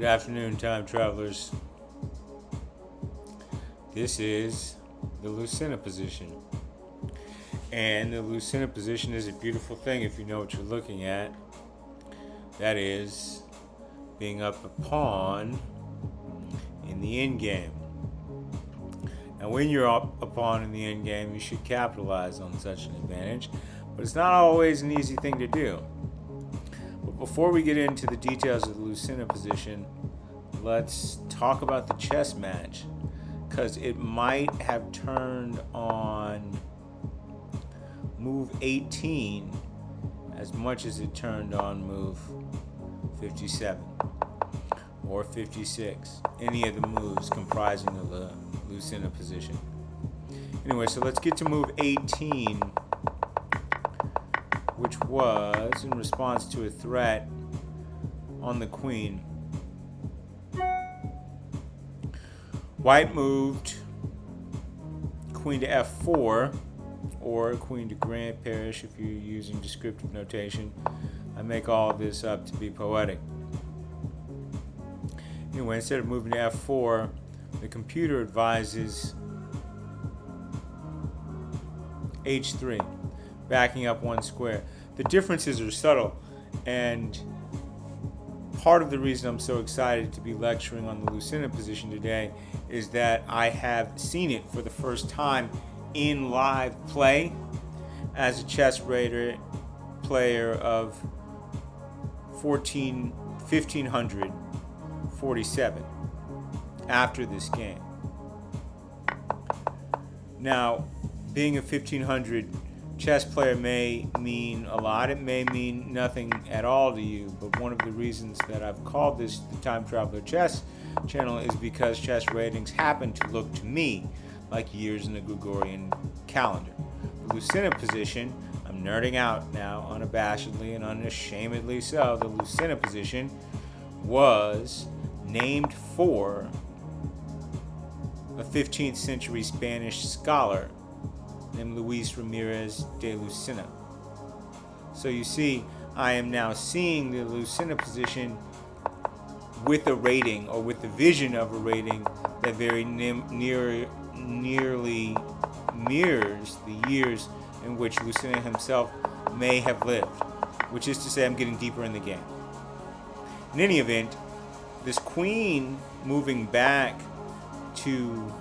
Good afternoon, time travelers. This is the Lucena position. And the Lucena position is a beautiful thing if you know what you're looking at. That is being up a pawn in the endgame. Now, when you're up a pawn in the endgame, you should capitalize on such an advantage, but it's not always an easy thing to do. But before we get into the details of the Lucena position, let's talk about the chess match, because it might have turned on move 18 as much as it turned on move 57 or 56, any of the moves comprising of the Lucena position. Anyway, so let's get to move 18, which was in response to a threat on the queen. White moved queen to f4, or queen to grand parish if you're using descriptive notation. I make all of this up to be poetic. Anyway, instead of moving to f4, the computer advises h3, backing up one square. The differences are subtle, and part of the reason I'm so excited to be lecturing on the Lucena position today is that I have seen it for the first time in live play as a chess player of 1547 after this game. Now, being a 1500 chess player may mean a lot. It may mean nothing at all to you, but one of the reasons that I've called this the TimeTravlr Chess channel is because chess ratings happen to look to me like years in the Gregorian calendar. The Lucena position, I'm nerding out now unabashedly and unashamedly so, the Lucena position was named for a 15th century Spanish scholar named Luis Ramirez de Lucena. So you see, I am now seeing the Lucena position with a rating, or with the vision of a rating that very nearly mirrors the years in which Lucena himself may have lived, which is to say I'm getting deeper in the game. In any event, this queen moving back to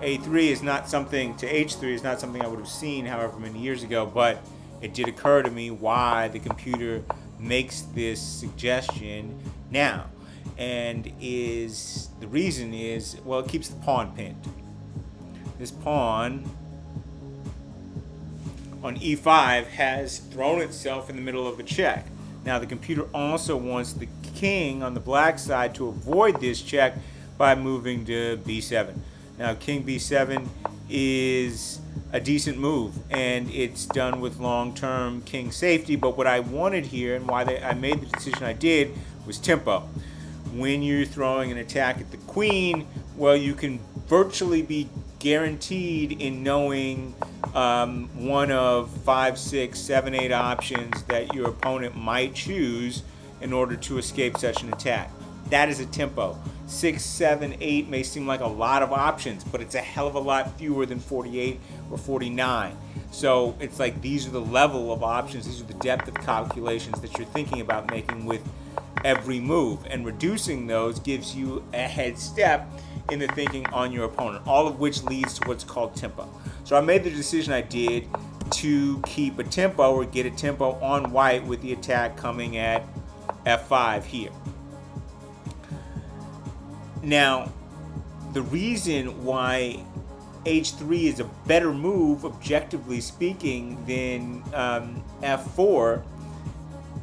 a3 is not something, to h3 is not something I would have seen however many years ago, but it did occur to me why the computer makes this suggestion now. And the reason is, well, it keeps the pawn pinned. This pawn on e5 has thrown itself in the middle of a check. Now the computer also wants the king on the black side to avoid this check by moving to b7. Now king b7 is a decent move, and it's done with long-term king safety, but what I wanted here and why I made the decision I did was tempo. When you're throwing an attack at the queen, well, you can virtually be guaranteed in knowing one of 5, 6, 7, 8 options that your opponent might choose in order to escape such an attack. That is a tempo. 6, 7, 8 may seem like a lot of options, but it's a hell of a lot fewer than 48 or 49. So it's like these are the level of options, these are the depth of calculations that you're thinking about making with every move, and reducing those gives you a head step in the thinking on your opponent, all of which leads to what's called tempo. So I made the decision I did to keep a tempo, or get a tempo on white, with the attack coming at f5 here. Now, the reason why h3 is a better move, objectively speaking, than f4,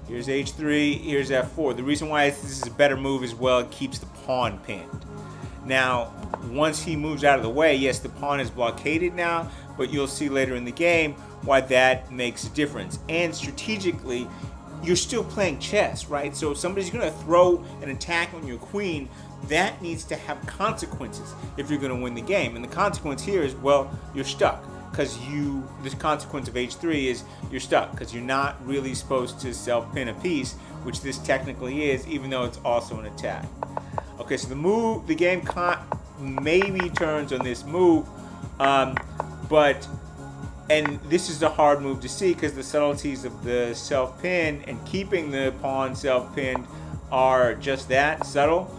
here's h3, here's f4. The reason why this is a better move as well, it keeps the pawn pinned. Now, once he moves out of the way, yes, the pawn is blockaded now, but you'll see later in the game why that makes a difference. And strategically, you're still playing chess, right? So if somebody's going to throw an attack on your queen, that needs to have consequences if you're going to win the game. And the consequence here is, well, you're stuck. Because this consequence of h3 is you're stuck, because you're not really supposed to self-pin a piece, which this technically is, even though it's also an attack. Okay, so the game maybe turns on this move, but and this is a hard move to see because the subtleties of the self-pin and keeping the pawn self-pinned are just that, subtle.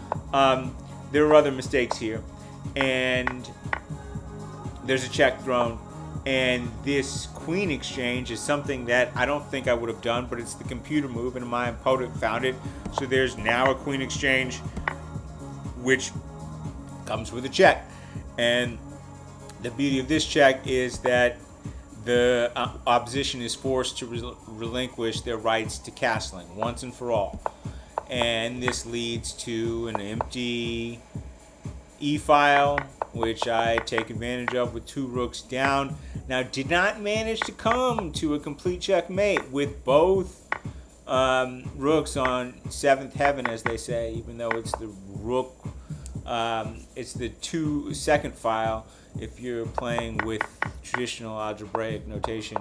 There are other mistakes here, and there's a check thrown, and this queen exchange is something that I don't think I would have done, but it's the computer move, and my opponent found it. So there's now a queen exchange, which comes with a check. And the beauty of this check is that the opposition is forced to relinquish their rights to castling once and for all. And this leads to an empty e-file, which I take advantage of with 2 rooks down. Now, did not manage to come to a complete checkmate with both rooks on 7th heaven, as they say, even though it's the rook, it's the second file if you're playing with traditional algebraic notation,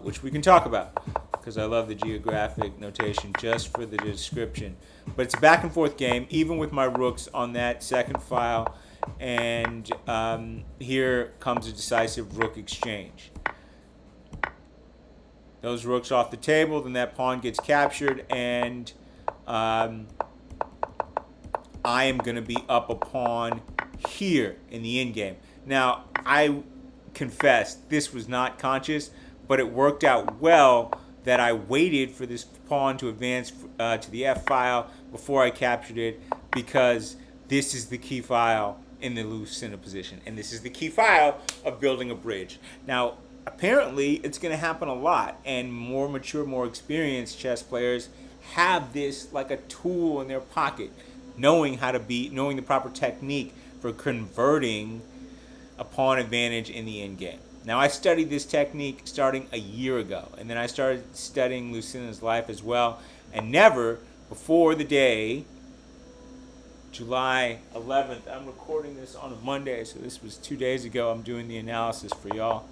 which we can talk about because I love the geographic notation just for the description. But it's a back and forth game, even with my rooks on that second file. And here comes a decisive rook exchange. Those rooks off the table, then that pawn gets captured, and I am going to be up a pawn here in the endgame. Now, I confess this was not conscious, but it worked out well that I waited for this pawn to advance to the F file before I captured it, because this is the key file in the Lucena position, and this is the key file of building a bridge. Now, apparently, it's going to happen a lot, and more mature, more experienced chess players have this like a tool in their pocket, knowing the proper technique for converting a pawn advantage in the endgame. Now, I studied this technique starting a year ago, and then I started studying Lucena's life as well, and never before the day July 11th. I'm recording this on a Monday, so this was 2 days ago. I'm doing the analysis for y'all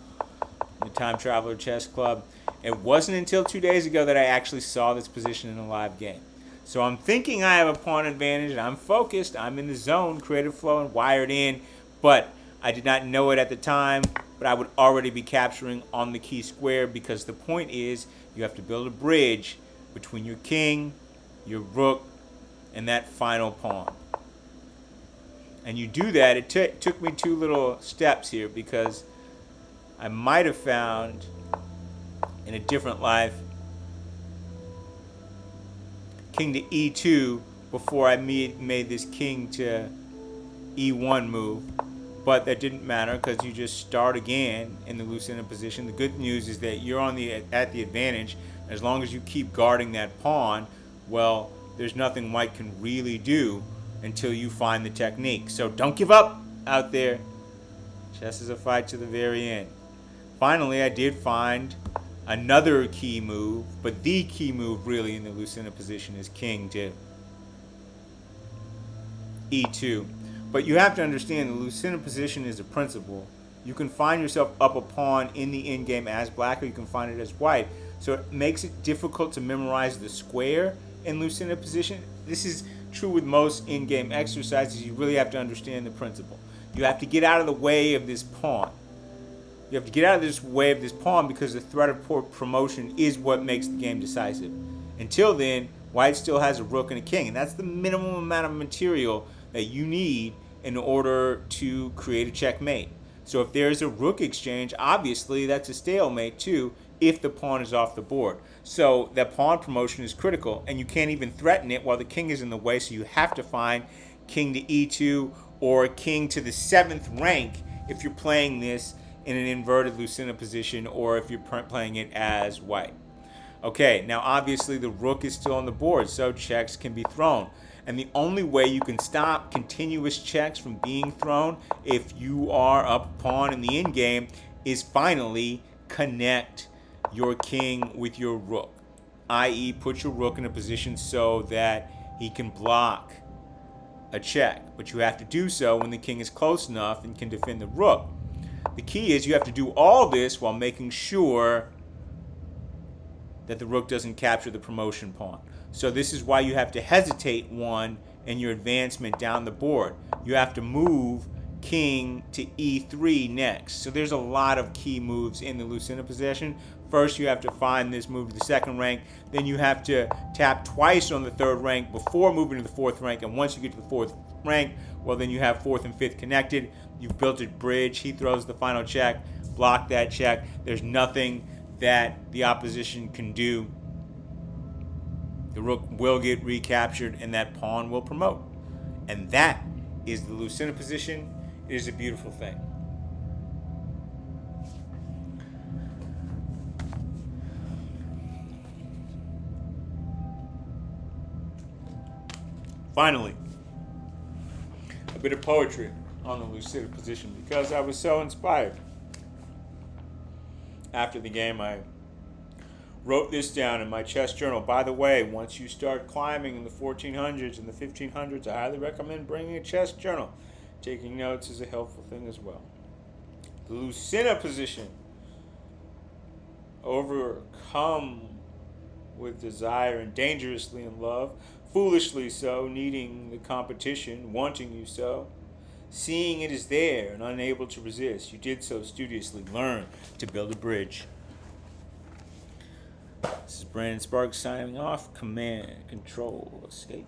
in the TimeTravlr Chess Club. It wasn't until 2 days ago that I actually saw this position in a live game. So I'm thinking I have a pawn advantage, and I'm focused. I'm in the zone, creative flow, and wired in, but I did not know it at the time, but I would already be capturing on the key square, because the point is you have to build a bridge between your king, your rook, and that final pawn. And you do that. It took me 2 little steps here, because I might have found in a different life king to e2 before I made this king to e1 move. But that didn't matter, because you just start again in the Lucena position. The good news is that you're at the advantage. As long as you keep guarding that pawn, well, there's nothing white can really do until you find the technique. So don't give up out there. Chess is a fight to the very end. Finally, I did find another key move, but the key move really in the Lucena position is king to e2. But you have to understand the Lucena position is a principle. You can find yourself up a pawn in the endgame as black, or you can find it as white. So it makes it difficult to memorize the square in Lucena position. This is true with most in-game exercises. You really have to understand the principle. You have to get out of the way of this pawn. You have to get out of this way of this pawn, because the threat of promotion is what makes the game decisive. Until then, white still has a rook and a king, and that's the minimum amount of material that you need in order to create a checkmate. So if there's a rook exchange, obviously that's a stalemate too, if the pawn is off the board. So that pawn promotion is critical, and you can't even threaten it while the king is in the way, so you have to find king to e2 or king to the 7th rank if you're playing this in an inverted Lucena position, or if you're playing it as white. Okay, now obviously the rook is still on the board, so checks can be thrown. And the only way you can stop continuous checks from being thrown if you are up a pawn in the endgame is finally connect your king with your rook, i.e. put your rook in a position so that he can block a check. But you have to do so when the king is close enough and can defend the rook. The key is you have to do all this while making sure that the rook doesn't capture the promotion pawn. So this is why you have to hesitate one in your advancement down the board. You have to move king to e3 next. So there's a lot of key moves in the Lucena position. First, you have to find this move to the second rank. Then you have to tap twice on the third rank before moving to the fourth rank. And once you get to the fourth rank, well, then you have fourth and fifth connected. You've built a bridge. He throws the final check. Block that check. There's nothing that the opposition can do. The rook will get recaptured and that pawn will promote. And that is the Lucena position. It is a beautiful thing. Finally, a bit of poetry on the Lucena position because I was so inspired. After the game, I wrote this down in my chess journal. By the way, once you start climbing in the 1400s and the 1500s, I highly recommend bringing a chess journal. Taking notes is a helpful thing as well. The Lucena position. Overcome with desire and dangerously in love, foolishly so, needing the competition, wanting you so. Seeing it is there and unable to resist, you did so studiously. Learn to build a bridge. This is Brandon Sparks signing off. Command, Control, Escape.